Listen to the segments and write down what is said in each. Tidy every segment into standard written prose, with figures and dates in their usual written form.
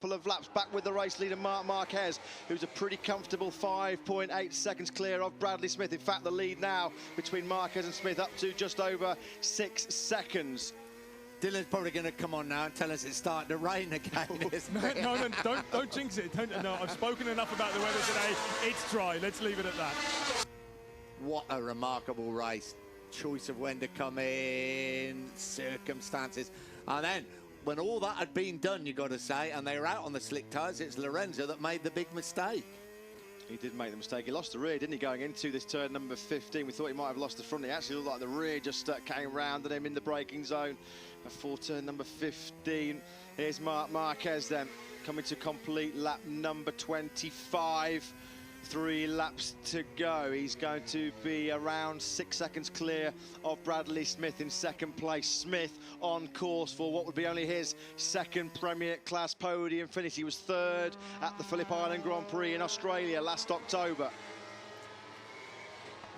Couple of laps back with the race leader Marc Marquez, who's a pretty comfortable 5.8 seconds clear of Bradley Smith. In fact, the lead now between Marquez and Smith up to just over 6 seconds. Dylan's probably going to come on now and tell us it's starting to rain again. No, don't jinx it. No, I've spoken enough about the weather today. It's dry. Let's leave it at that. What a remarkable race. Choice of when to come in, circumstances, and then when all that had been done, you got to say, and they were out on the slick tyres, it's Lorenzo that made the big mistake. He did make the mistake. He lost the rear, didn't he, going into this turn number 15. We thought he might have lost the front. It actually looked like the rear just came round at him in the braking zone before turn number 15. Here's Marc Marquez then, coming to complete lap number 25. 3 laps to go. He's going to be around 6 seconds clear of Bradley Smith in second place. Smith on course for what would be only his second Premier Class podium finish. He was third at the Phillip Island Grand Prix in Australia last October.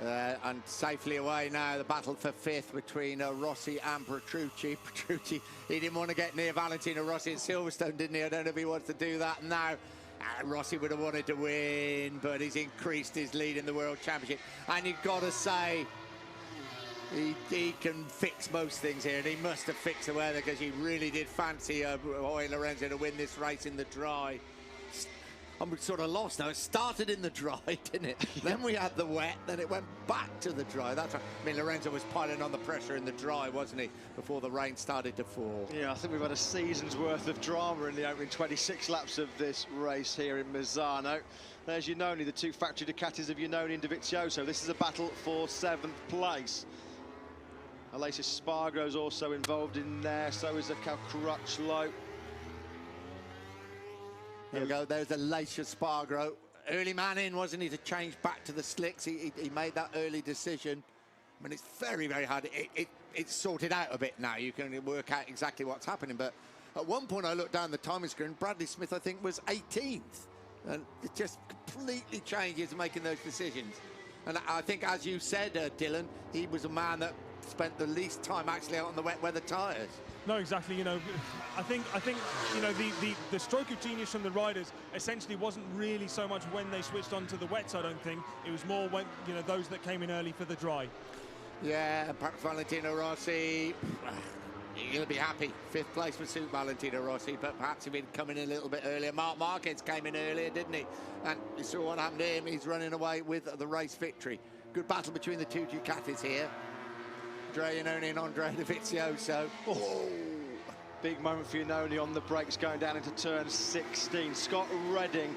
And safely away now, the battle for fifth between Rossi and Petrucci. Petrucci, he didn't want to get near Valentino Rossi at Silverstone, didn't he? I don't know if he wants to do that now. Rossi would have wanted to win, but he's increased his lead in the World Championship. And you've got to say, he can fix most things here, and he must have fixed the weather because he really did fancy Jorge Lorenzo to win this race in the dry. I'm sort of lost now. It started in the dry, didn't it? Then we had the wet, then it went back to the dry. That's right. I mean, Lorenzo was piling on the pressure in the dry, wasn't he, before the rain started to fall? Yeah, I think we've had a season's worth of drama in the opening 26 laps of this race here in Misano. There's Iannone, the 2 factory Ducatis of Iannone and Dovizioso. This is a battle for 7th place. Aleix Spargro's also involved in there, so is Cal Crutchlow. There we go, there's Aleix Spargo. Early man in, wasn't he, to change back to the slicks. He made that early decision. I mean, it's very, very hard. It's sorted out a bit now. You can work out exactly what's happening. But at one point, I looked down the timing screen. Bradley Smith, I think, was 18th. And it just completely changes making those decisions. And I think, as you said, Dylan, he was a man that spent the least time actually out on the wet weather tyres. No, exactly. You know, I think you know the stroke of genius from the riders essentially wasn't really so much when they switched on to the wets. I don't think it was more when those that came in early for the dry. Yeah, perhaps Valentino Rossi. He'll be happy. 5th place would suit Valentino Rossi, but perhaps if he'd come in a little bit earlier. Marc Marquez came in earlier, didn't he? And you saw what happened to him. He's running away with the race victory. Good battle between the 2 Ducatis here. Andrea Iannone and Andrea Dovizioso. Oh. Big moment for Iannone on the brakes going down into turn 16. Scott Redding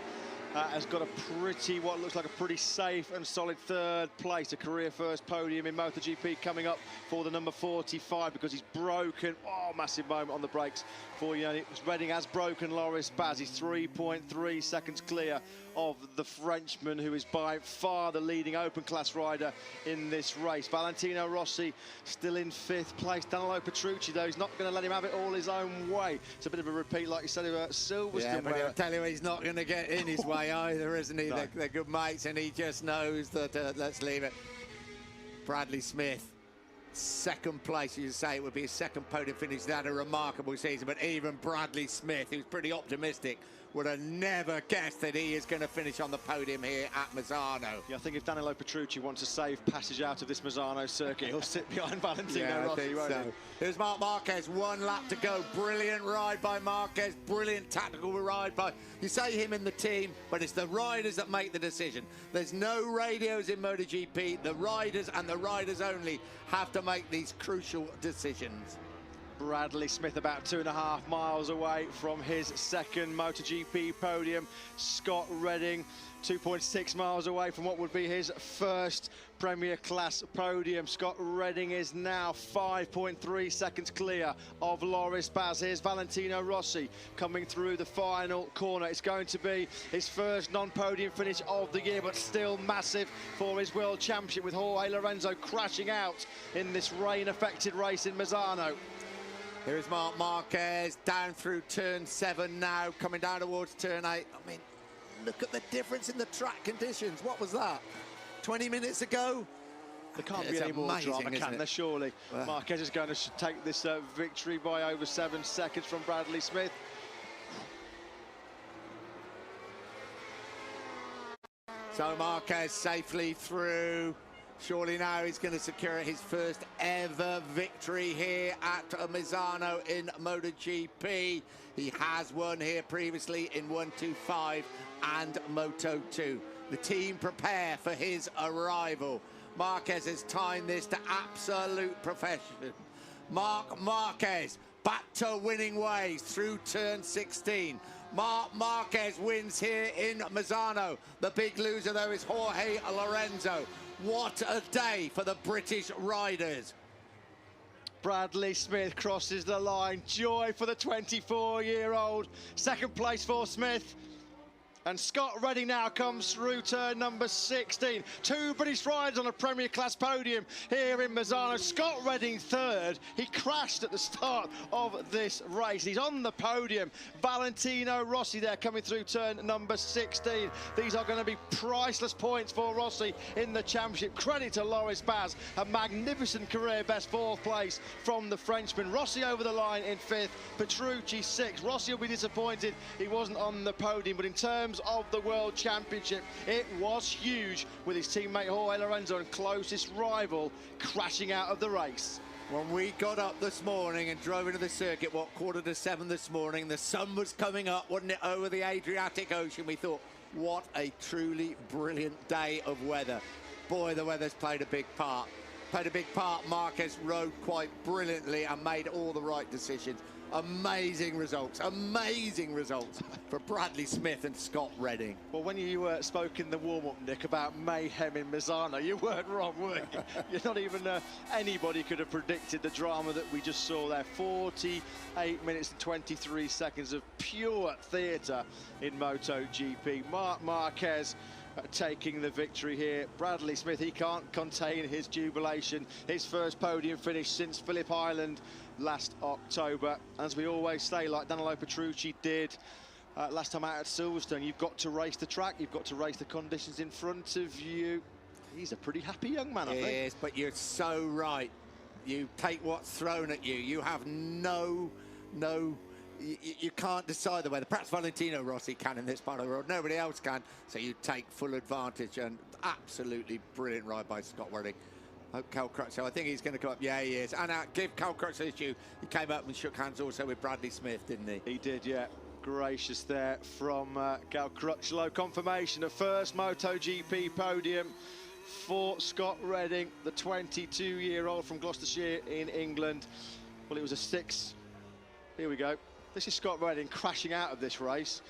has got what looks like a pretty safe and solid 3rd place, a career first podium in MotoGP coming up for the number 45 because he's broken. Oh, massive moment on the brakes for Iannone. Redding has broken Loris Baz. He's 3.3 seconds clear of the Frenchman, who is by far the leading open class rider in this race. Valentino Rossi still in 5th place. Danilo Petrucci, though, he's not going to let him have it all his own way. It's a bit of a repeat, like you said, about Silverstone. Yeah, but I'll tell you, he's not going to get in his way either, isn't he? No. They're good mates, and he just knows that, let's leave it. Bradley Smith, 2nd place, you say it would be his 2nd podium finish. He's had a remarkable season, but even Bradley Smith, who's pretty optimistic, would have never guessed that he is going to finish on the podium here at Misano. Yeah, I think if Danilo Petrucci wants to save passage out of this Misano circuit, he'll sit behind Valentino Rossi, won't he? Here's Marc Marquez, 1 lap to go. Brilliant ride by Marquez, brilliant tactical ride by, you say him in the team, but it's the riders that make the decision. There's no radios in MotoGP. The riders and the riders only have to make these crucial decisions. Bradley Smith about 2.5 miles away from his 2nd MotoGP podium. Scott Redding 2.6 miles away from what would be his 1st Premier Class podium. Scott Redding is now 5.3 seconds clear of Loris Baz. Here's Valentino Rossi coming through the final corner. It's going to be his 1st non-podium finish of the year, but still massive for his World Championship, with Jorge Lorenzo crashing out in this rain-affected race in Misano. Here is Marc Marquez down through turn 7 now, coming down towards turn 8. I mean, look at the difference in the track conditions. What was that? 20 minutes ago? There can't be any more drama, can there, surely? Well, Marquez is going to take this victory by over 7 seconds from Bradley Smith. So Marquez safely through. Surely now he's going to secure his first ever victory here at Misano in MotoGP. He has won here previously in 125 and Moto2. The team prepare for his arrival. Marquez has timed this to absolute perfection. Marc Marquez back to winning ways through turn 16. Marc Marquez wins here in Misano. The big loser, though, is Jorge Lorenzo. What a day for the British riders. Bradley Smith crosses the line. Joy for the 24-year-old. Second place for Smith. And Scott Redding now comes through turn number 16. Two British riders on a Premier Class podium here in Misano. Scott Redding third. He crashed at the start of this race. He's on the podium. Valentino Rossi there coming through turn number 16. These are going to be priceless points for Rossi in the championship. Credit to Loris Baz. A magnificent career best fourth place from the Frenchman. Rossi over the line in fifth. Petrucci sixth. Rossi will be disappointed he wasn't on the podium, but in terms of the World Championship, it was huge with his teammate Jorge Lorenzo and closest rival crashing out of the race. When we got up this morning and drove into the circuit, what, 6:45 this morning, the sun was coming up, wasn't it, over the Adriatic Ocean. We thought, what a truly brilliant day of weather. Boy, the weather's played a big part. Played a big part. Marquez rode quite brilliantly and made all the right decisions. Amazing results for Bradley Smith and Scott Redding. Well, when you spoke in the warm-up, Nick, about mayhem in Misano, you weren't wrong, were you? You're not even anybody could have predicted the drama that we just saw there. 48 minutes and 23 seconds of pure theatre in MotoGP. Marc Marquez taking the victory here. Bradley Smith, he can't contain his jubilation. His first podium finish since Phillip Island last October. As we always say, like Danilo Petrucci did last time out at Silverstone, you've got to race the track, you've got to race the conditions in front of you. He's a pretty happy young man, I think. Yes, but you're so right. You take what's thrown at you. You have you can't decide the weather. Perhaps Valentino Rossi can in this part of the world. Nobody else can. So you take full advantage, and absolutely brilliant ride by Scott Redding. Cal Crutchlow, I think he's going to come up. Yeah, he is. And give Cal Crutchlow his due. He came up and shook hands also with Bradley Smith, didn't he? He did, yeah. Gracious there from Cal Crutchlow. Confirmation of first MotoGP podium for Scott Redding, the 22-year-old from Gloucestershire in England. Well, it was a 6. Here we go. This is Scott Redding crashing out of this race.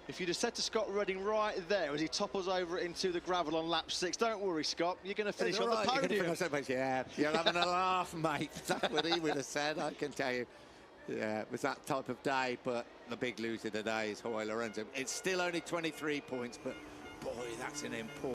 If you'd have said to Scott Redding right there as he topples over into the gravel on lap 6, don't worry, Scott, you're going to finish on the podium. Yeah, you're having a laugh, mate. That's what he would have said, I can tell you. Yeah, it was that type of day, but the big loser today is Jorge Lorenzo. It's still only 23 points, but boy, that's an important